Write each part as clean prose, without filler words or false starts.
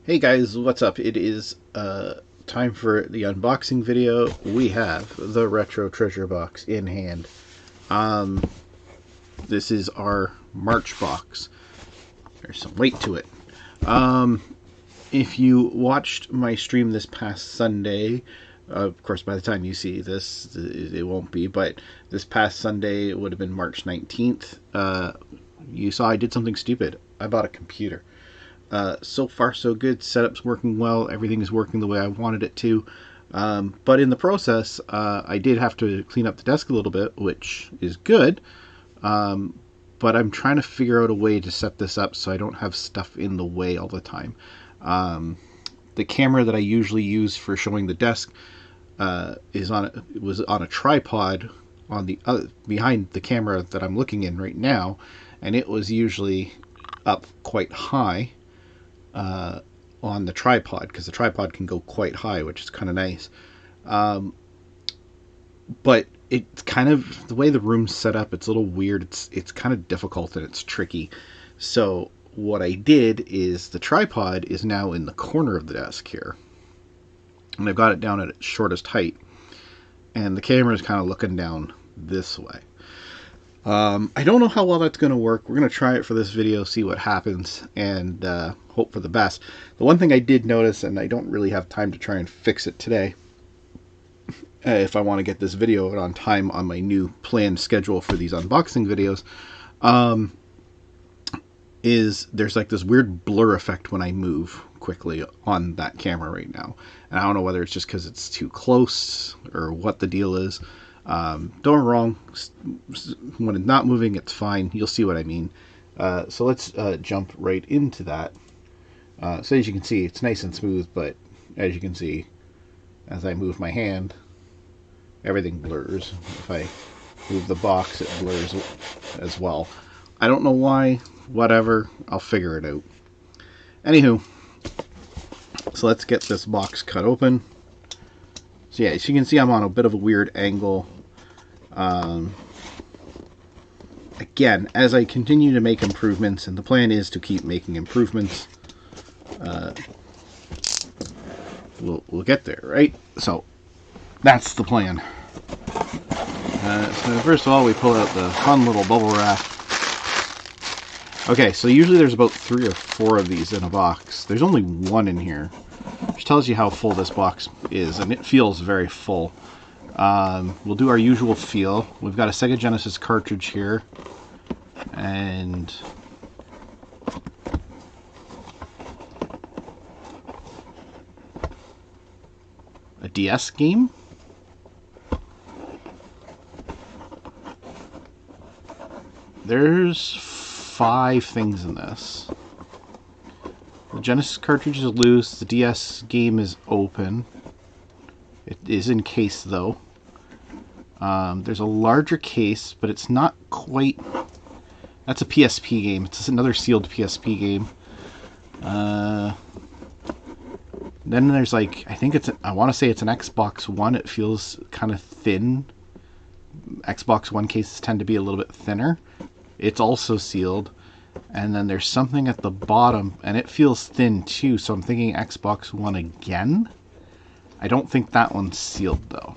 Hey guys, what's up? It is time for the unboxing video. We have the Retro Treasure Box in hand. This is our March box. There's some weight to it. If you watched my stream this past Sunday, of course by the time you see this, it won't be, but this past Sunday would have been March 19th. You saw I did something stupid. I bought a computer. So far so good. Setup's working well. Everything is working the way I wanted it to. But in the process, I did have to clean up the desk a little bit, which is good. But I'm trying to figure out a way to set this up so I don't have stuff in the way all the time. The camera that I usually use for showing the desk was on a tripod on the behind the camera that I'm looking in right now, and it was usually up quite high on the tripod, because the tripod can go quite high, which is kind of nice. But it's kind of the way the room's set up. It's a little weird. It's kind of difficult and it's tricky. So what I did is the tripod is now in the corner of the desk here, and I've got it down at its shortest height, and the camera is kind of looking down this way. I don't know how well that's going to work. We're going to try it for this video, see what happens, and hope for the best. The one thing I did notice, and I don't really have time to try and fix it today, if I want to get this video out on time on my new planned schedule for these unboxing videos, is there's like this weird blur effect when I move quickly on that camera right now. And I don't know whether it's just because it's too close or what the deal is. Don't get me wrong, when it's not moving, it's fine. You'll see what I mean. So let's jump right into that. So as you can see, it's nice and smooth, but as you can see, as I move my hand, everything blurs. If I move the box, it blurs as well. I don't know why, whatever, I'll figure it out. Anywho, so let's get this box cut open. So yeah, as you can see, I'm on a bit of a weird angle. Again, as I continue to make improvements, and the plan is to keep making improvements, we'll get there, right? So that's the plan. So first of all, we pull out the fun little bubble wrap. Okay, so usually there's about 3 or 4 of these in a box. There's only 1 in here, which tells you how full this box is, and it feels very full. We'll do our usual feel. We've got a Sega Genesis cartridge here, and a DS game. There's 5 things in this. The Genesis cartridge is loose. The DS game is open. It is in case though. There's a larger case, but it's not quite. That's a PSP game. It's another sealed PSP game. Then there's like, I think I want to say it's an Xbox One. It feels kind of thin. Xbox One cases tend to be a little bit thinner. It's also sealed. And then there's something at the bottom, and it feels thin too, so I'm thinking Xbox One again. I don't think that one's sealed though.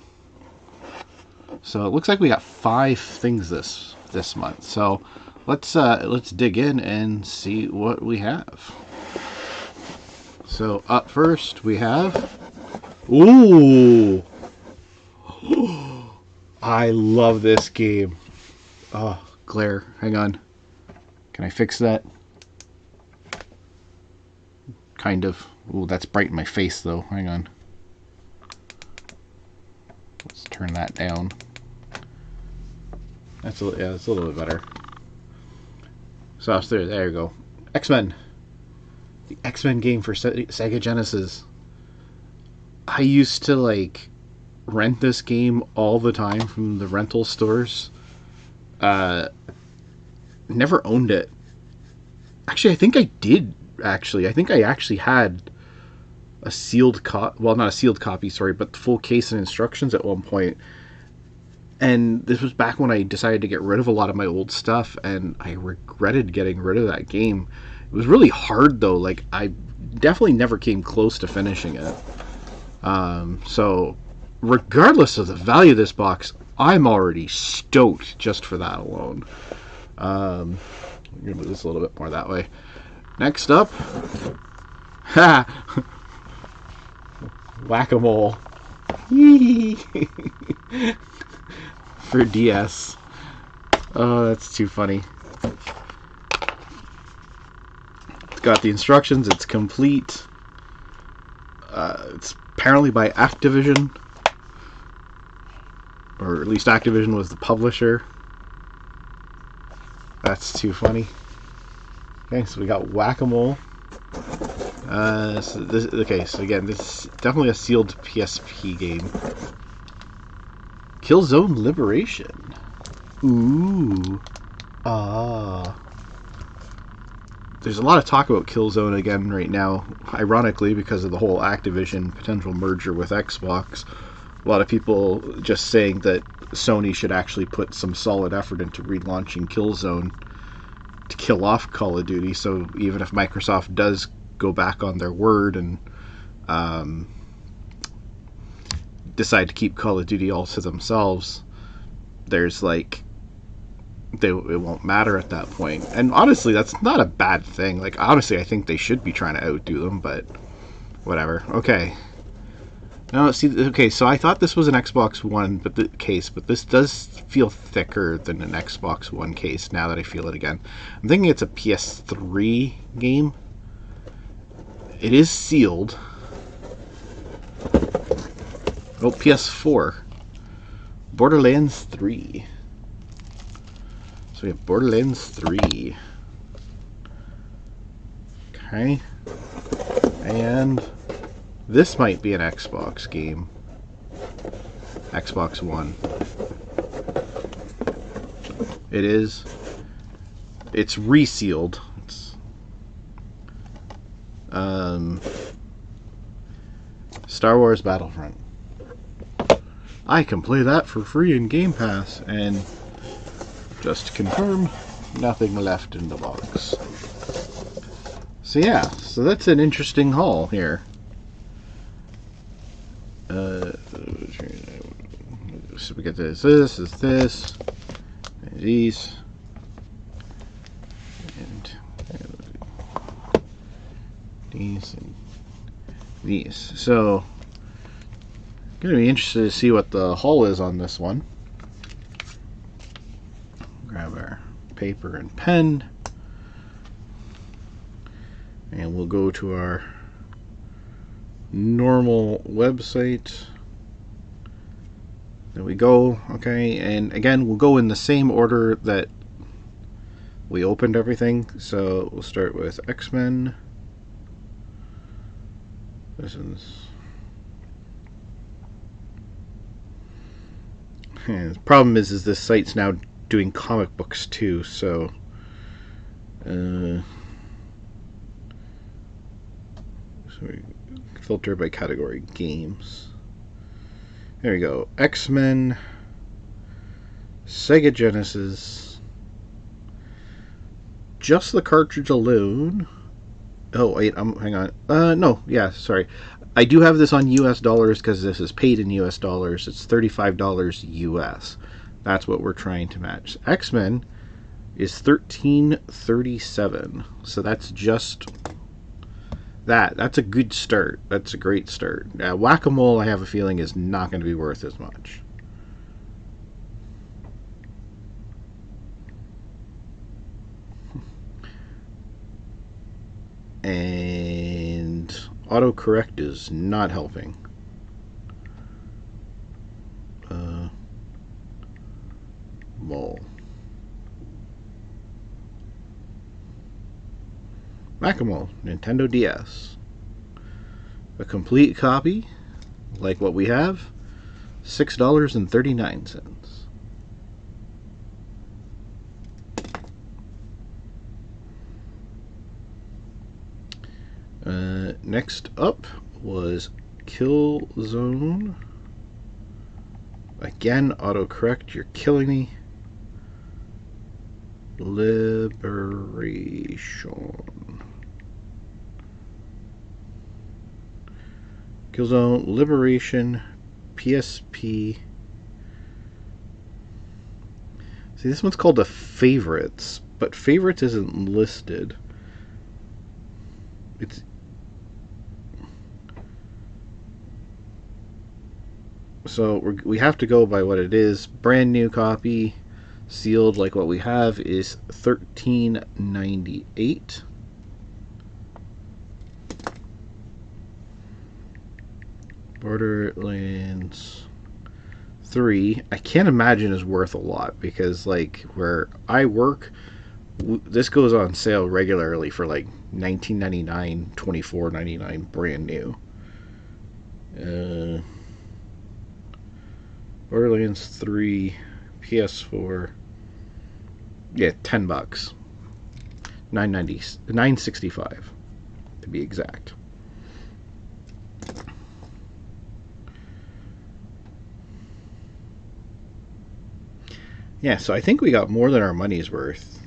So it looks like we got 5 things this month. So let's dig in and see what we have. So up first we have, ooh, I love this game. Oh, glare, hang on. Can I fix that? Kind of. Ooh, that's bright in my face though. Hang on. Let's turn that down. That's a little bit better. So there you go. X-Men. The X-Men game for Sega Genesis. I used to like rent this game all the time from the rental stores. Never owned it. Actually, I think I did. I think I actually had a sealed copy. Well, not a sealed copy, sorry, but the full case and instructions at one point. And this was back when I decided to get rid of a lot of my old stuff, and I regretted getting rid of that game. It was really hard though. Like I definitely never came close to finishing it. So regardless of the value of this box, I'm already stoked just for that alone. I'm gonna move this a little bit more that way. Next up, Whack-A-Mole for DS. Oh, that's too funny. It's got the instructions. It's complete. It's apparently by Activision, or at least Activision was the publisher. That's too funny. Okay, so we got Whack-A-Mole. So again, this is definitely a sealed PSP game. Killzone Liberation. Ooh. Ah. There's a lot of talk about Killzone again right now, ironically, because of the whole Activision potential merger with Xbox. A lot of people just saying that Sony should actually put some solid effort into relaunching Killzone to kill off Call of Duty, so even if Microsoft does go back on their word and decide to keep Call of Duty all to themselves, there's like it won't matter at that point. And honestly, that's not a bad thing. Like honestly, I think they should be trying to outdo them, but whatever. Okay. Now see, okay, so I thought this was an Xbox One but this does feel thicker than an Xbox One case now that I feel it again. I'm thinking it's a PS3 game. It is sealed. Oh, PS4. Borderlands 3. So we have Borderlands 3. Okay. And this might be an Xbox game. Xbox One. It is. It's resealed. It's Star Wars Battlefront. I can play that for free in Game Pass, and just to confirm, nothing left in the box. So yeah, so that's an interesting haul here. So we get this, and these, and these, and these. So, gonna be interested to see what the haul is on this one. Grab our paper and pen, and we'll go to our normal website. There we go. Okay, and again, we'll go in the same order that we opened everything. So we'll start with X-Men. This is. And the problem is this site's now doing comic books too, so so we filter by category: games. There we go. X-Men, Sega Genesis, just the cartridge alone. Oh wait, hang on. No, yeah, sorry. I do have this on US dollars because this is paid in US dollars. It's $35 US. That's what we're trying to match. X-Men is $13.37. So that's just that. That's a good start. That's a great start. Whack-A-Mole, I have a feeling, is not going to be worth as much. And autocorrect is not helping. Mole. Whack-A-Mole, Nintendo DS. A complete copy, like what we have, $6.39. Next up was Killzone. Again, autocorrect, you're killing me. Liberation. Killzone Liberation PSP. See, this one's called the Favorites, but Favorites isn't listed. It's so we have to go by what it is. Brand new copy, sealed like what we have, is $13.98. Borderlands 3, I can't imagine is worth a lot because, like, where I work, this goes on sale regularly for like $19.99, $24.99 brand new. Borderlands 3, PS4, yeah, $10, $9.65 to be exact. Yeah, so I think we got more than our money's worth.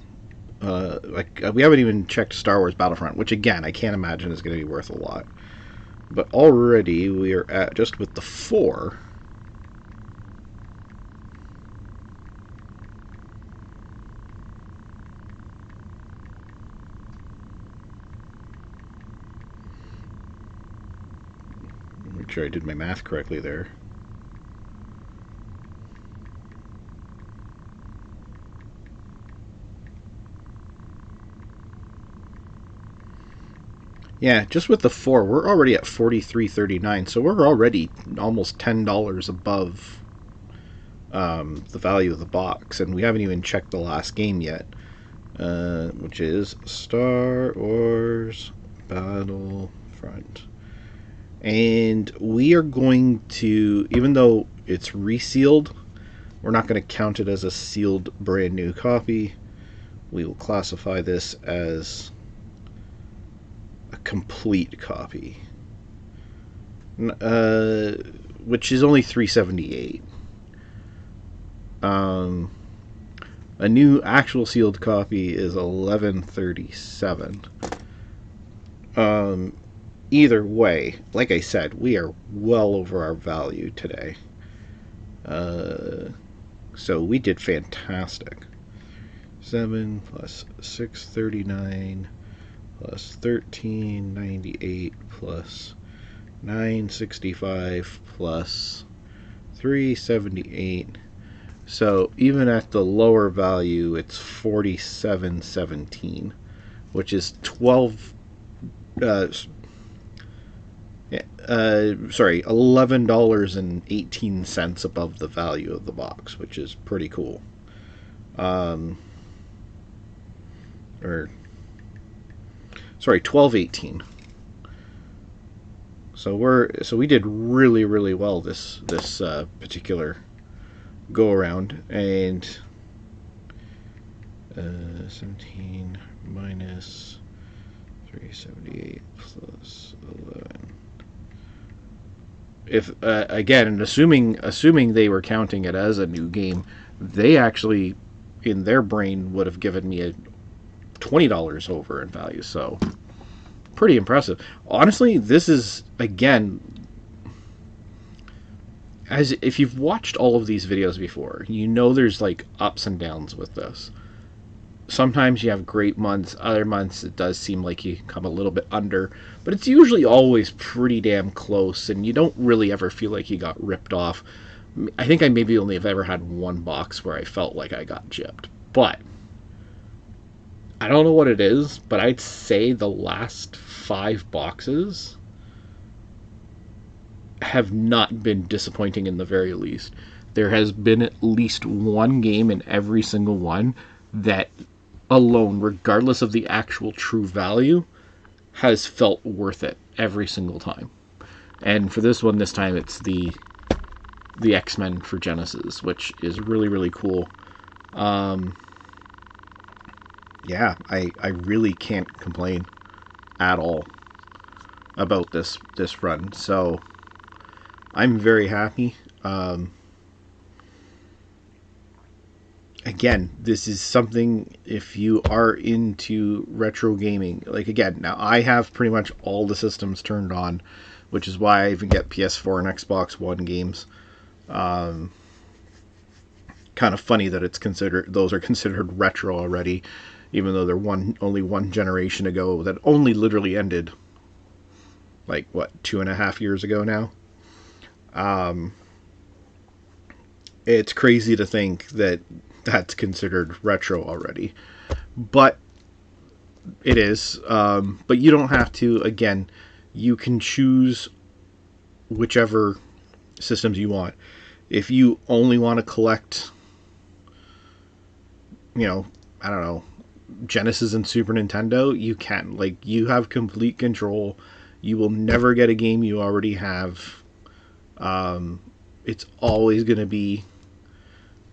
We haven't even checked Star Wars Battlefront, which again I can't imagine is going to be worth a lot. But already we are at, just with the 4. Make sure I did my math correctly there. Yeah, just with the 4, we're already at $43.39, so we're already almost $10 above the value of the box, and we haven't even checked the last game yet, which is Star Wars Battlefront. And we are going to, even though it's resealed, we're not going to count it as a sealed brand new copy. We will classify this as a complete copy, which is only $3.78. A new actual sealed copy is $11.37. Either way, like I said, we are well over our value today. So we did fantastic. 7 plus 639 plus 1398 plus 965 plus 378. So even at the lower value, it's 47.17, which is $11.18 above the value of the box, which is pretty cool. $12.18. So we did really, really well this particular go around. And 17 minus 378 plus 11. If again, assuming they were counting it as a new game, they actually in their brain would have given me a $20 over in value. So pretty impressive. Honestly, this is, again, as if you've watched all of these videos before, you know there's like ups and downs with this. Sometimes you have great months, other months it does seem like you come a little bit under, but it's usually always pretty damn close, and you don't really ever feel like you got ripped off. I think I maybe only have ever had one box where I felt like I got gypped, but I don't know what it is, but I'd say the last 5 boxes have not been disappointing in the very least. There has been at least one game in every single one that alone, regardless of the actual true value, has felt worth it every single time. And for this one, this time it's the X-Men for Genesis, which is really, really cool. Yeah, I really can't complain at all about this run. So I'm very happy. Again, again, this is something, if you are into retro gaming, like, again, now I have pretty much all the systems turned on, which is why I even get PS4 and Xbox One games. Kind of funny that those are considered retro already, even though they're only one generation ago. That only literally ended, like, what, 2.5 years ago now. It's crazy to think that that's considered retro already, but it is. But you don't have to. Again, you can choose whichever systems you want. If you only want to collect, I don't know, Genesis and Super Nintendo, you can. Like, you have complete control. You will never get a game you already have. It's always going to be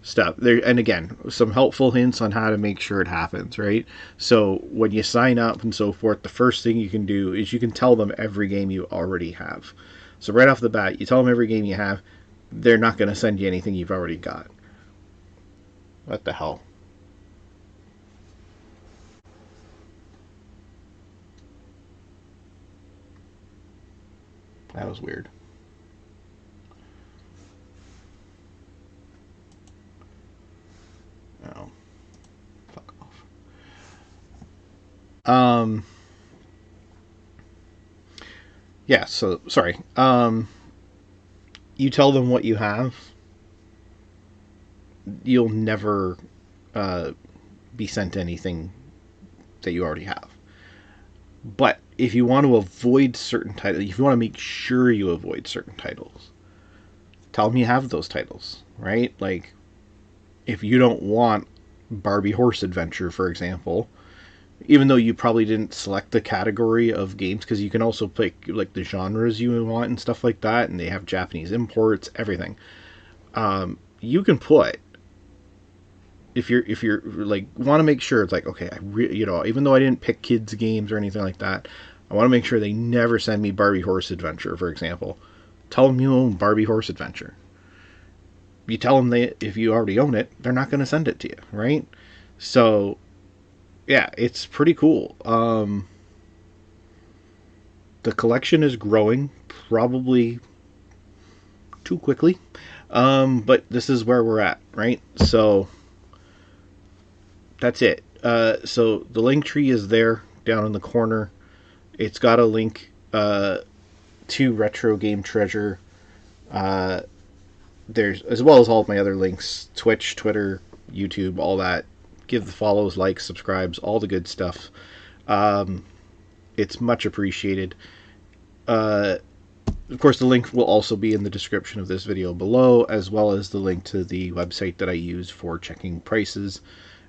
stuff there. And again, some helpful hints on how to make sure it happens, right? So when you sign up and so forth, the first thing you can do is you can tell them every game you already have. So right off the bat, you tell them every game you have, they're not going to send you anything you've already got. What the hell? That was weird. Oh, fuck off. Yeah, so, sorry. You tell them what you have, you'll never be sent anything that you already have. But if you want to avoid certain titles, if you want to make sure you avoid certain titles, tell them you have those titles, right? Like, if you don't want Barbie Horse Adventure, for example, even though you probably didn't select the category of games, because you can also pick like the genres you want and stuff like that, and they have Japanese imports, everything. You can put, if you're like, want to make sure it's like, okay, even though I didn't pick kids games or anything like that, I want to make sure they never send me Barbie Horse Adventure, for example. Tell them you own Barbie Horse Adventure. You tell them if you already own it, they're not going to send it to you, right? So yeah, it's pretty cool. The collection is growing, probably too quickly, but this is where we're at, right? So that's it. So the link tree is there down in the corner. It's got a link to Retro Game Treasure. There's, as well as all of my other links, Twitch, Twitter, YouTube, all that. Give the follows, likes, subscribes, all the good stuff. It's much appreciated. Of course, the link will also be in the description of this video below, as well as the link to the website that I use for checking prices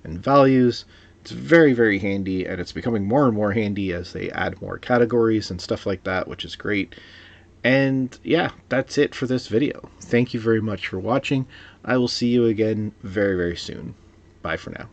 and values. It's very, very handy, and it's becoming more and more handy as they add more categories and stuff like that, which is great. And yeah, that's it for this video. Thank you very much for watching. I will see you again very, very soon. Bye for now.